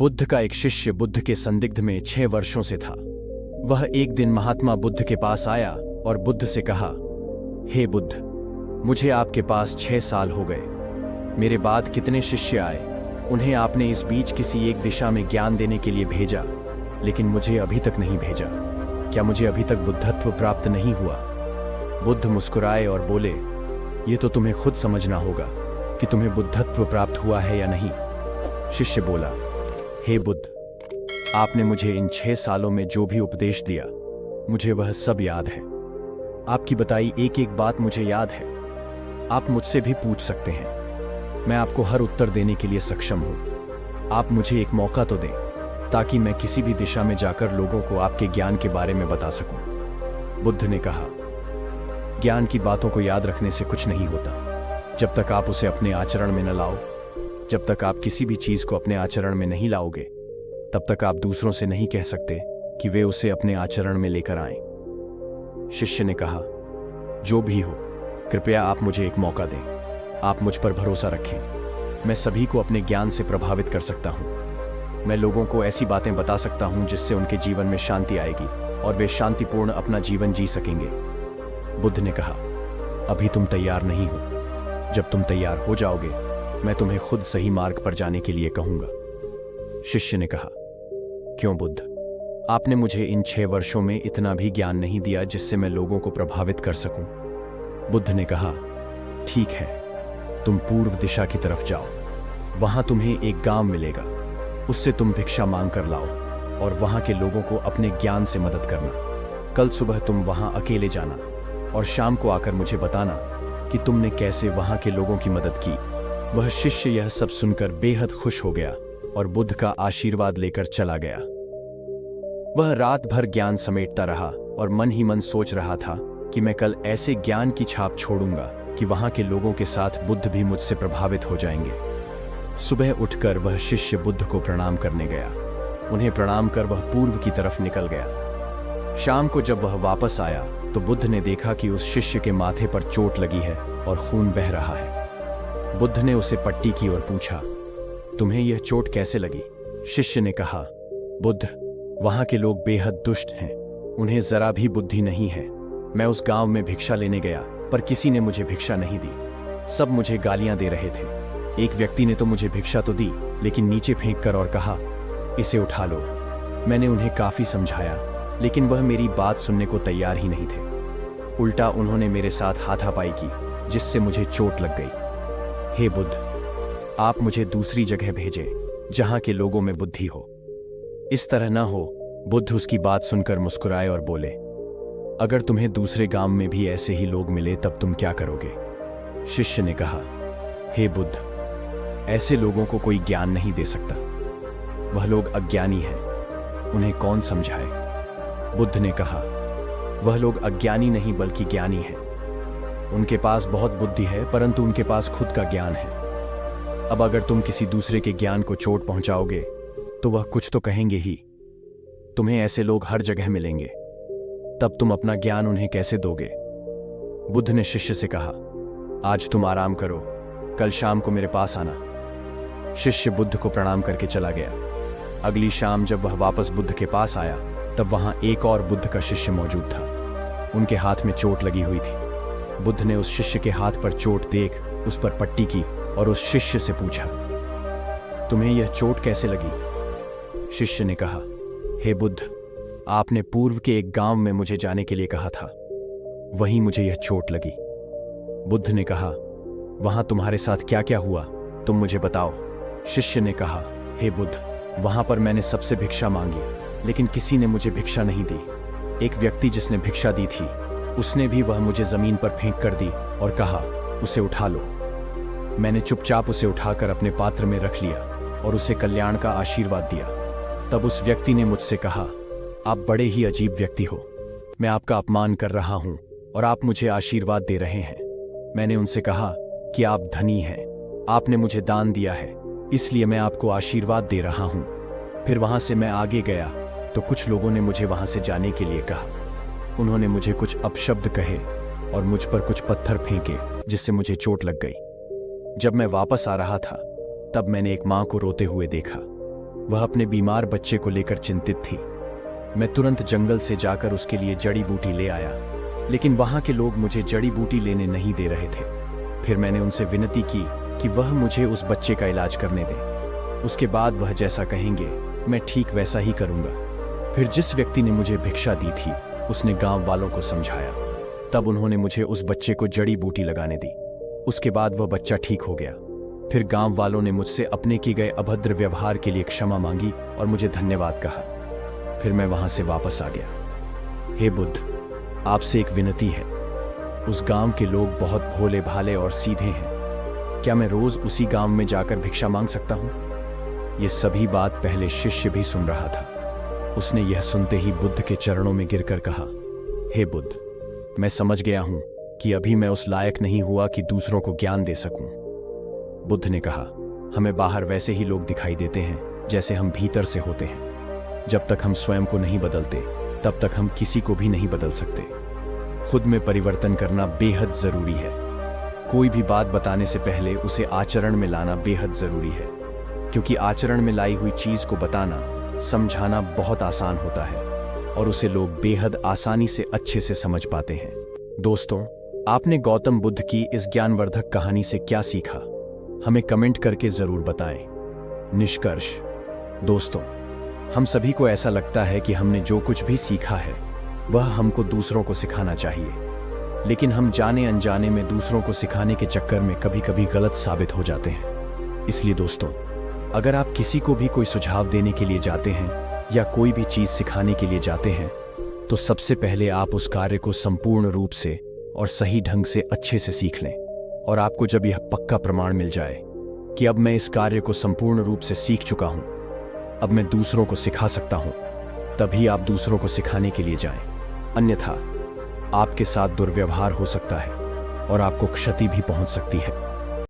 बुद्ध का एक शिष्य बुद्ध के संदिग्ध में 6 वर्षों से था। वह एक दिन महात्मा बुद्ध के पास आया और बुद्ध से कहा, हे बुद्ध, मुझे आपके पास 6 साल हो गए। मेरे बाद कितने शिष्य आए, उन्हें आपने इस बीच किसी एक दिशा में ज्ञान देने के लिए भेजा, लेकिन मुझे अभी तक नहीं भेजा। क्या मुझे अभी तक बुद्धत्व प्राप्त नहीं हुआ? बुद्ध मुस्कुराए और बोले, ये तो तुम्हें खुद समझना होगा कि तुम्हें बुद्धत्व प्राप्त हुआ है या नहीं। शिष्य बोला, हे बुद्ध, आपने मुझे इन 6 सालों में जो भी उपदेश दिया, मुझे वह सब याद है। आपकी बताई एक एक बात मुझे याद है। आप मुझसे भी पूछ सकते हैं, मैं आपको हर उत्तर देने के लिए सक्षम हूं। आप मुझे एक मौका तो दें, ताकि मैं किसी भी दिशा में जाकर लोगों को आपके ज्ञान के बारे में बता सकूं। बुद्ध ने कहा, ज्ञान की बातों को याद रखने से कुछ नहीं होता। जब तक आप उसे अपने आचरण में न लाओ, जब तक आप किसी भी चीज को अपने आचरण में नहीं लाओगे, तब तक आप दूसरों से नहीं कह सकते कि वे उसे अपने आचरण में लेकर आएं। शिष्य ने कहा, जो भी हो, कृपया आप मुझे एक मौका दें। आप मुझ पर भरोसा रखें। मैं सभी को अपने ज्ञान से प्रभावित कर सकता हूं। मैं लोगों को ऐसी बातें बता सकता हूं जिससे उनके जीवन में शांति आएगी और वे शांतिपूर्ण अपना जीवन जी सकेंगे। बुद्ध ने कहा, अभी तुम तैयार नहीं हो। जब तुम तैयार हो जाओगे, मैं तुम्हें खुद सही मार्ग पर जाने के लिए कहूंगा। शिष्य ने कहा, क्यों बुद्ध? आपने मुझे इन 6 वर्षों में इतना भी ज्ञान नहीं दिया जिससे मैं लोगों को प्रभावित कर सकूं। बुद्ध ने कहा, ठीक है, तुम पूर्व दिशा की तरफ जाओ। वहां तुम्हें एक गांव मिलेगा, उससे तुम भिक्षा मांग कर लाओ और वहां के लोगों को अपने ज्ञान से मदद करना। कल सुबह तुम वहां अकेले जाना और शाम को आकर मुझे बताना कि तुमने कैसे वहां के लोगों की मदद की। वह शिष्य यह सब सुनकर बेहद खुश हो गया और बुद्ध का आशीर्वाद लेकर चला गया। वह रात भर ज्ञान समेटता रहा और मन ही मन सोच रहा था कि मैं कल ऐसे ज्ञान की छाप छोड़ूंगा कि वहां के लोगों के साथ बुद्ध भी मुझसे प्रभावित हो जाएंगे। सुबह उठकर वह शिष्य बुद्ध को प्रणाम करने गया। उन्हें प्रणाम कर वह पूर्व की तरफ निकल गया। शाम को जब वह वापस आया तो बुद्ध ने देखा कि उस शिष्य के माथे पर चोट लगी है और खून बह रहा है। बुद्ध ने उसे पट्टी की और पूछा, तुम्हें यह चोट कैसे लगी? शिष्य ने कहा, बुद्ध, वहां के लोग बेहद दुष्ट हैं, उन्हें जरा भी बुद्धि नहीं है। मैं उस गांव में भिक्षा लेने गया, पर किसी ने मुझे भिक्षा नहीं दी। सब मुझे गालियां दे रहे थे। एक व्यक्ति ने तो मुझे भिक्षा तो दी, लेकिन नीचे फेंक कर और कहा, इसे उठा लो। मैंने उन्हें काफी समझाया, लेकिन वह मेरी बात सुनने को तैयार ही नहीं थे। उल्टा उन्होंने मेरे साथ हाथापाई की, जिससे मुझे चोट लग गई। हे बुद्ध, आप मुझे दूसरी जगह भेजें जहां के लोगों में बुद्धि हो। इस तरह न हो। बुद्ध उसकी बात सुनकर मुस्कुराए और बोले, अगर तुम्हें दूसरे गांव में भी ऐसे ही लोग मिले तब तुम क्या करोगे? शिष्य ने कहा, हे बुद्ध, ऐसे लोगों को कोई ज्ञान नहीं दे सकता। वह लोग अज्ञानी हैं, उन्हें कौन समझाए? बुद्ध ने कहा, वह लोग अज्ञानी नहीं बल्कि ज्ञानी हैं। उनके पास बहुत बुद्धि है, परंतु उनके पास खुद का ज्ञान है। अब अगर तुम किसी दूसरे के ज्ञान को चोट पहुंचाओगे तो वह कुछ तो कहेंगे ही। तुम्हें ऐसे लोग हर जगह मिलेंगे, तब तुम अपना ज्ञान उन्हें कैसे दोगे? बुद्ध ने शिष्य से कहा, आज तुम आराम करो, कल शाम को मेरे पास आना। शिष्य बुद्ध को प्रणाम करके चला गया। अगली शाम जब वह वापस बुद्ध के पास आया, तब वहां एक और बुद्ध का शिष्य मौजूद था। उनके हाथ में चोट लगी हुई थी। बुद्ध ने उस शिष्य के हाथ पर चोट देख उस पर पट्टी की और उस शिष्य से पूछा, तुम्हें यह चोट कैसे लगी? शिष्य ने कहा, हे बुद्ध, आपने पूर्व के एक गांव में मुझे जाने के लिए कहा था, वहीं मुझे यह चोट लगी। बुद्ध ने कहा, वहां तुम्हारे साथ क्या क्या हुआ, तुम मुझे बताओ। शिष्य ने कहा, हे बुद्ध, वहां पर मैंने सबसे भिक्षा मांगी, लेकिन किसी ने मुझे भिक्षा नहीं दी। एक व्यक्ति जिसने भिक्षा दी थी, उसने भी वह मुझे जमीन पर फेंक कर दी और कहा, उसे उठा लो। मैंने चुपचाप उसे उठाकर अपने पात्र में रख लिया और उसे कल्याण का आशीर्वाद दिया। तब उस व्यक्ति ने मुझसे कहा, आप बड़े ही अजीब व्यक्ति हो। मैं आपका अपमान कर रहा हूं और आप मुझे आशीर्वाद दे रहे हैं। मैंने उनसे कहा कि आप धनी हैं, आपने मुझे दान दिया है, इसलिए मैं आपको आशीर्वाद दे रहा हूं। फिर वहां से मैं आगे गया तो कुछ लोगों ने मुझे वहां से जाने के लिए कहा। उन्होंने मुझे कुछ अपशब्द कहे और मुझ पर कुछ पत्थर फेंके, जिससे मुझे चोट लग गई। जब मैं वापस आ रहा था, तब मैंने एक मां को रोते हुए देखा। वह अपने बीमार बच्चे को लेकर चिंतित थी। मैं तुरंत जंगल से जाकर उसके लिए जड़ी बूटी ले आया, लेकिन वहां के लोग मुझे जड़ी बूटी लेने नहीं दे रहे थे। फिर मैंने उनसे विनती की कि वह मुझे उस बच्चे का इलाज करने दें। उसके बाद वह जैसा कहेंगे मैं ठीक वैसा ही करूंगा। फिर जिस व्यक्ति ने मुझे भिक्षा दी थी उसने गांव वालों को समझाया। तब उन्होंने मुझे उस बच्चे को जड़ी बूटी लगाने दी। उसके बाद वह बच्चा ठीक हो गया। फिर गांव वालों ने मुझसे अपने किए गए अभद्र व्यवहार के लिए क्षमा मांगी और मुझे धन्यवाद कहा। फिर मैं वहां से वापस आ गया। हे बुद्ध, आपसे एक विनती है। उस गांव के लोग बहुत भोले भाले और सीधे हैं। क्या मैं रोज उसी गांव में जाकर भिक्षा मांग सकता हूं? ये सभी बात पहले शिष्य भी सुन रहा था। उसने यह सुनते ही बुद्ध के चरणों में गिरकर कहा, हे बुद्ध, मैं समझ गया हूं कि अभी मैं उस लायक नहीं हुआ कि दूसरों को ज्ञान दे सकूं। बुद्ध ने कहा, हमें बाहर वैसे ही लोग दिखाई देते हैं जैसे हम भीतर से होते हैं। जब तक हम स्वयं को नहीं बदलते तब तक हम किसी को भी नहीं बदल सकते। खुद में परिवर्तन करना बेहद जरूरी है। कोई भी बात बताने से पहले उसे आचरण में लाना बेहद जरूरी है, क्योंकि आचरण में लाई हुई चीज को बताना, समझाना बहुत आसान होता है और उसे लोग बेहद आसानी से अच्छे से समझ पाते हैं। दोस्तों, आपने गौतम बुद्ध की इस ज्ञानवर्धक कहानी से क्या सीखा? हमें कमेंट करके जरूर बताएं। निष्कर्ष, दोस्तों, हम सभी को ऐसा लगता है कि हमने जो कुछ भी सीखा है वह हमको दूसरों को सिखाना चाहिए, लेकिन हम जाने अनजाने में दूसरों को सिखाने के चक्कर में कभी कभी गलत साबित हो जाते हैं। इसलिए दोस्तों, अगर आप किसी को भी कोई सुझाव देने के लिए जाते हैं या कोई भी चीज सिखाने के लिए जाते हैं तो सबसे पहले आप उस कार्य को संपूर्ण रूप से और सही ढंग से अच्छे से सीख लें। और आपको जब यह पक्का प्रमाण मिल जाए कि अब मैं इस कार्य को संपूर्ण रूप से सीख चुका हूं, अब मैं दूसरों को सिखा सकता हूं, तभी आप दूसरों को सिखाने के लिए जाएं। अन्यथा आपके साथ दुर्व्यवहार हो सकता है और आपको क्षति भी पहुंच सकती है।